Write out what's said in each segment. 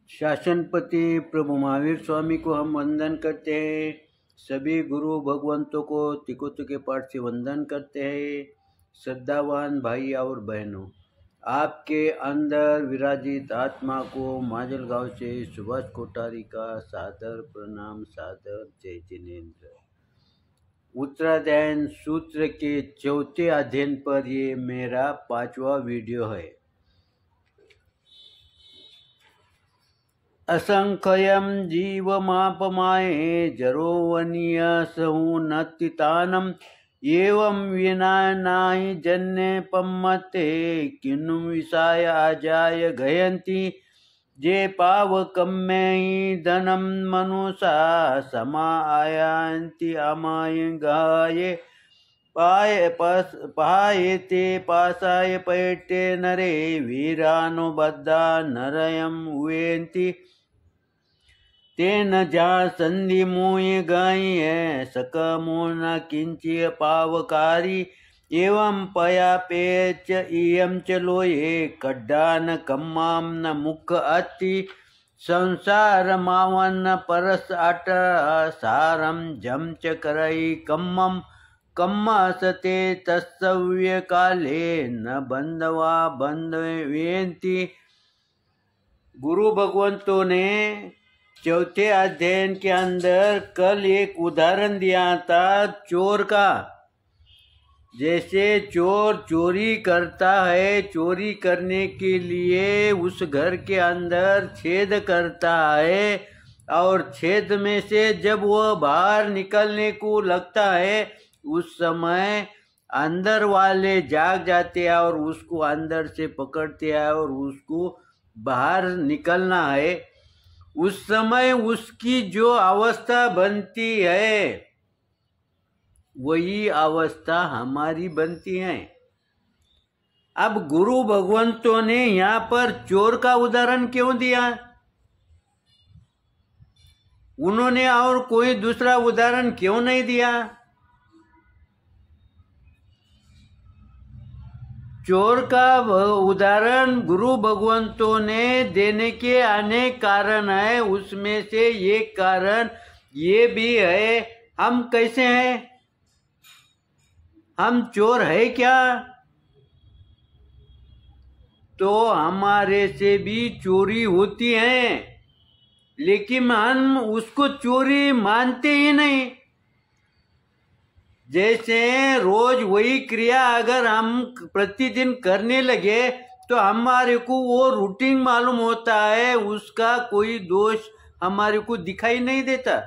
शासनपति प्रभु महावीर स्वामी को हम वंदन करते हैं। सभी गुरु भगवंतों को तिकोतु के पाठ से वंदन करते हैं। श्रद्धावान भाई और बहनों, आपके अंदर विराजित आत्मा को माजलगांव से सुभाष कोठारी का सादर प्रणाम, सादर जय जिनेन्द्र। उत्तराध्ययन सूत्र के चौथे अध्ययन पर ये मेरा 5वां वीडियो है। असंख्यं जीवमापमाये जरोवनीय सहूनतितानम् एवं विनानाहि जन्य पम्मते किन्नु विषाय अजाय गयन्ति जे पावकम्यै धनं मनुषा समायान्ति अमाय गाये पायते पासाय पैटे नरे वीरानुबद्धा नरयं उयन्ति तेन जा संधि मोय गाय सकमो न किंचिय पावकारी एवं पयापेच इयं च लोये कड्डान कम्माम न मुख अति संसार मावन परस अट सारम जम च करई कम्मम कम्मासते तत्सव्य काले न बंधवा बंधवेंति। गुरु भगवंतों ने चौथे अध्ययन के अंदर कल एक उदाहरण दिया था चोर का। जैसे चोर चोरी करता है, चोरी करने के लिए उस घर के अंदर छेद करता है और छेद में से जब वो बाहर निकलने को लगता है उस समय अंदर वाले जाग जाते हैं और उसको अंदर से पकड़ते हैं और उसको बाहर निकलना है। उस समय उसकी जो अवस्था बनती है वही अवस्था हमारी बनती है। अब गुरु भगवंतों ने यहाँ पर चोर का उदाहरण क्यों दिया? उन्होंने और कोई दूसरा उदाहरण क्यों नहीं दिया? चोर का उदाहरण गुरु भगवंतों ने देने के अनेक कारण है। उसमें से एक कारण ये भी है, हम कैसे हैं? हम चोर है क्या? तो हमारे से भी चोरी होती है, लेकिन हम उसको चोरी मानते ही नहीं। जैसे रोज वही क्रिया अगर हम प्रतिदिन करने लगे तो हमारे को वो रूटीन मालूम होता है, उसका कोई दोष हमारे को दिखाई नहीं देता।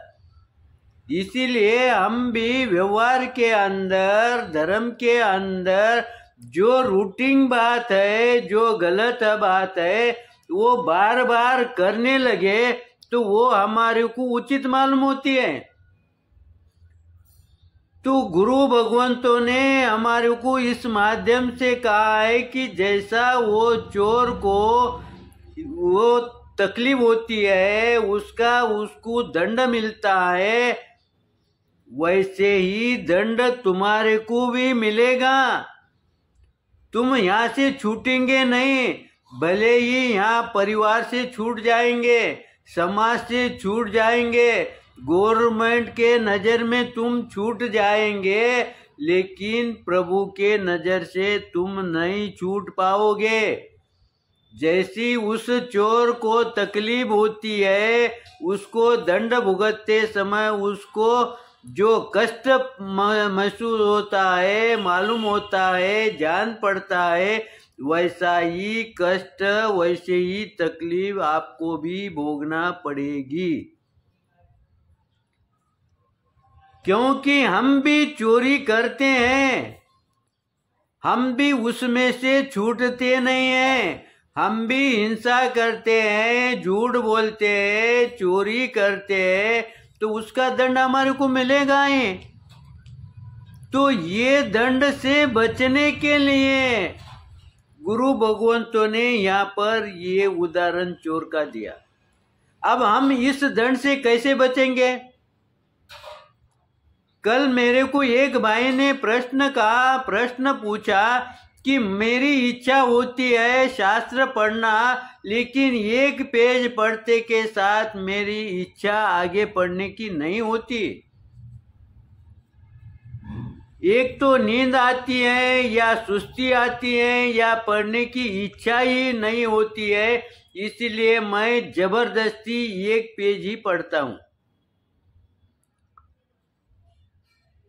इसीलिए हम भी व्यवहार के अंदर, धर्म के अंदर जो रूटीन बात है, जो गलत बात है, वो बार बार करने लगे तो वो हमारे को उचित मालूम होती है। तो गुरु भगवंतों ने हमारे को इस माध्यम से कहा है कि जैसा वो चोर को वो तकलीफ होती है, उसको दंड मिलता है, वैसे ही दंड तुम्हारे को भी मिलेगा। तुम यहाँ से छूटेंगे नहीं, भले ही यहाँ परिवार से छूट जाएंगे, समाज से छूट जाएंगे, गवर्नमेंट के नजर में तुम छूट जाएंगे, लेकिन प्रभु के नजर से तुम नहीं छूट पाओगे। जैसी उस चोर को तकलीफ होती है, उसको दंड भुगतते समय उसको जो कष्ट महसूस होता है, मालूम होता है, जान पड़ता है, वैसा ही कष्ट, वैसे ही तकलीफ आपको भी भोगना पड़ेगी। क्योंकि हम भी चोरी करते हैं, हम भी उसमें से छूटते नहीं हैं। हम भी हिंसा करते हैं, झूठ बोलते हैं, चोरी करते हैं, तो उसका दंड हमारे को मिलेगा ही। तो ये दंड से बचने के लिए गुरु भगवंतों ने यहाँ पर ये उदाहरण चोर का दिया। अब हम इस दंड से कैसे बचेंगे? कल मेरे को एक भाई ने प्रश्न पूछा कि मेरी इच्छा होती है शास्त्र पढ़ना, लेकिन एक पेज पढ़ते के साथ मेरी इच्छा आगे पढ़ने की नहीं होती। एक तो नींद आती है या सुस्ती आती है या पढ़ने की इच्छा ही नहीं होती है, इसलिए मैं जबरदस्ती एक पेज ही पढ़ता हूं।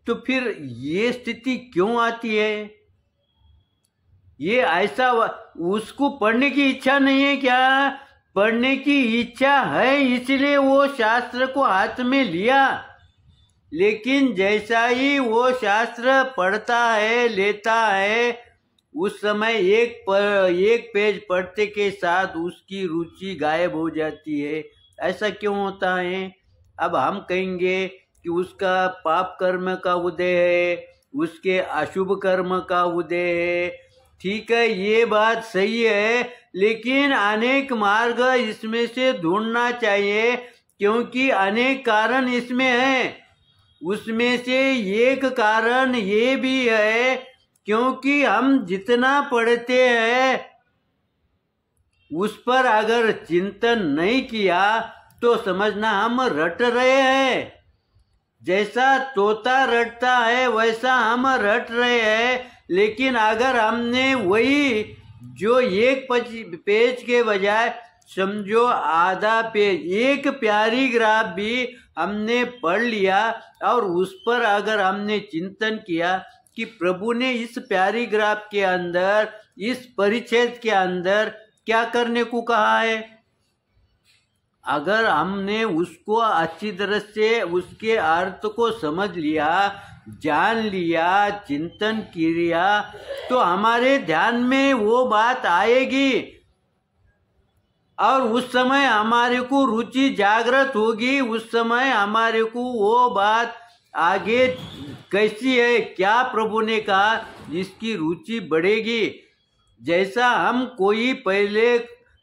तो फिर ये स्थिति क्यों आती है? ये ऐसा उसको पढ़ने की इच्छा नहीं है क्या? पढ़ने की इच्छा है, इसलिए वो शास्त्र को हाथ में लिया। लेकिन जैसा ही वो शास्त्र पढ़ता है, लेता है, उस समय एक पेज पढ़ते के साथ उसकी रुचि गायब हो जाती है। ऐसा क्यों होता है? अब हम कहेंगे कि उसका पाप कर्म का उदय है, उसके अशुभ कर्म का उदय है। ठीक है, ये बात सही है, लेकिन अनेक मार्ग इसमें से ढूंढना चाहिए, क्योंकि अनेक कारण इसमें हैं। उसमें से एक कारण ये भी है, क्योंकि हम जितना पढ़ते हैं उस पर अगर चिंतन नहीं किया तो समझना हम रट रहे हैं। जैसा तोता रटता है वैसा हम रट रहे हैं। लेकिन अगर हमने वही जो एक पेज के बजाय समझो आधा पेज, एक पैराग्राफ भी हमने पढ़ लिया और उस पर अगर हमने चिंतन किया कि प्रभु ने इस पैराग्राफ के अंदर, इस परिच्छेद के अंदर क्या करने को कहा है, अगर हमने उसको अच्छी तरह से उसके अर्थ को समझ लिया, जान लिया, चिंतन किया, तो हमारे ध्यान में वो बात आएगी और उस समय हमारे को रुचि जागृत होगी। उस समय हमारे को वो बात आगे कैसी है, क्या प्रभु ने कहा, जिसकी रुचि बढ़ेगी। जैसा हम कोई पहले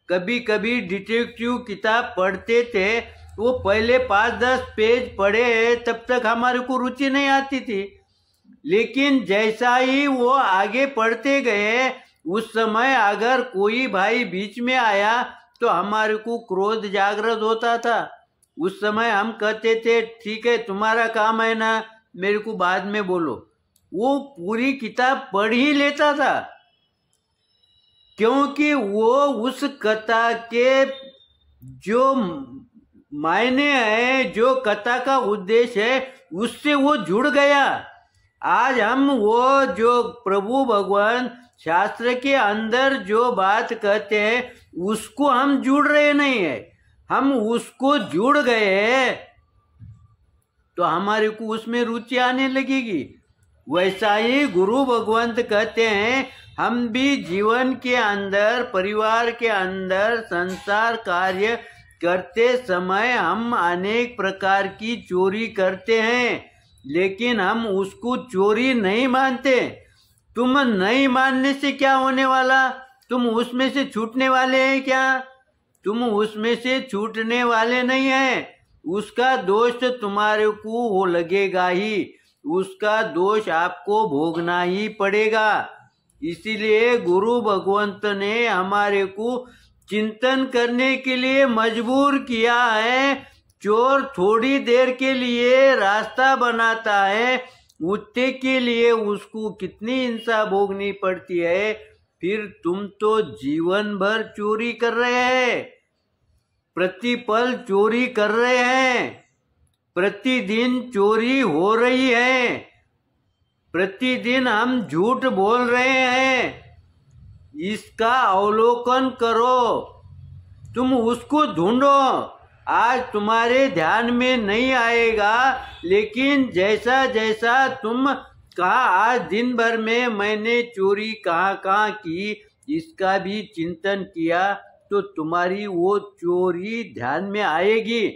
कभी कभी डिटेक्टिव किताब पढ़ते थे, वो पहले 5-10 पेज पढ़े तब तक हमारे को रुचि नहीं आती थी। लेकिन जैसा ही वो आगे पढ़ते गए, उस समय अगर कोई भाई बीच में आया तो हमारे को क्रोध जागृत होता था। उस समय हम कहते थे ठीक है तुम्हारा काम है ना, मेरे को बाद में बोलो। वो पूरी किताब पढ़ ही लेता था, क्योंकि वो उस कथा के जो मायने है, जो कथा का उद्देश्य है, उससे वो जुड़ गया। आज हम वो जो प्रभु भगवान शास्त्र के अंदर जो बात कहते हैं उसको हम जुड़ रहे नहीं है, हम उसको जुड़ गए तो हमारे को उसमें रुचि आने लगेगी। वैसा ही गुरु भगवंत कहते हैं, हम भी जीवन के अंदर, परिवार के अंदर, संसार कार्य करते समय हम अनेक प्रकार की चोरी करते हैं, लेकिन हम उसको चोरी नहीं मानते। तुम नहीं मानने से क्या होने वाला? तुम उसमें से छूटने वाले हैं क्या? तुम उसमें से छूटने वाले नहीं हैं। उसका दोष तुम्हारे को वो लगेगा ही, उसका दोष आपको भोगना ही पड़ेगा। इसीलिए गुरु भगवंत ने हमारे को चिंतन करने के लिए मजबूर किया है। चोर थोड़ी देर के लिए रास्ता बनाता है, उतने के लिए उसको कितनी हिंसा भोगनी पड़ती है। फिर तुम तो जीवन भर चोरी कर रहे हैं, प्रतिपल चोरी कर रहे हैं, प्रतिदिन चोरी हो रही है, प्रतिदिन हम झूठ बोल रहे हैं। इसका अवलोकन करो, तुम उसको ढूंढो। आज तुम्हारे ध्यान में नहीं आएगा, लेकिन जैसा जैसा तुम कहा आज दिन भर में मैंने चोरी कहाँ कहाँ की, इसका भी चिंतन किया तो तुम्हारी वो चोरी ध्यान में आएगी।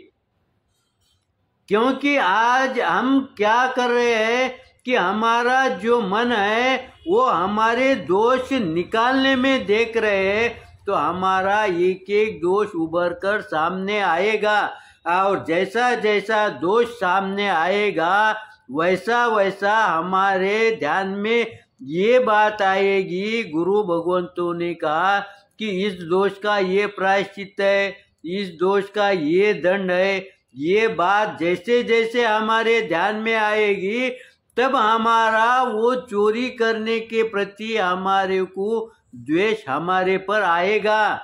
क्योंकि आज हम क्या कर रहे हैं कि हमारा जो मन है वो हमारे दोष निकालने में देख रहे हैं, तो हमारा एक एक दोष उभर कर सामने आएगा। और जैसा जैसा दोष सामने आएगा वैसा वैसा हमारे ध्यान में ये बात आएगी, गुरु भगवंतों ने कहा कि इस दोष का ये प्रायश्चित है, इस दोष का ये दंड है। ये बात जैसे जैसे हमारे ध्यान में आएगी तब हमारा वो चोरी करने के प्रति हमारे को द्वेष हमारे पर आएगा।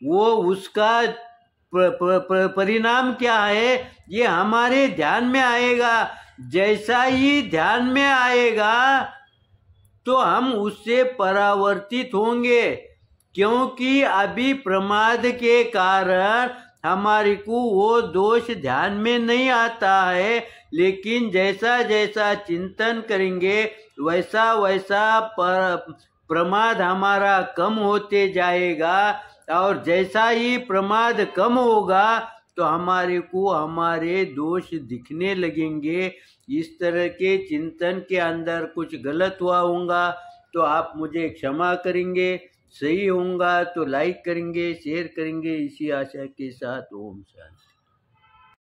वो उसका परिणाम क्या है ये हमारे ध्यान में आएगा। जैसा ही ध्यान में आएगा तो हम उससे परावर्तित होंगे, क्योंकि अभी प्रमाद के कारण हमारे को वो दोष ध्यान में नहीं आता है। लेकिन जैसा जैसा चिंतन करेंगे वैसा वैसा प्रमाद हमारा कम होते जाएगा, और जैसा ही प्रमाद कम होगा तो हमारे को हमारे दोष दिखने लगेंगे। इस तरह के चिंतन के अंदर कुछ गलत हुआ होगा तो आप मुझे क्षमा करेंगे, सही होगा तो लाइक करेंगे, शेयर करेंगे। इसी आशा के साथ ओम शांति।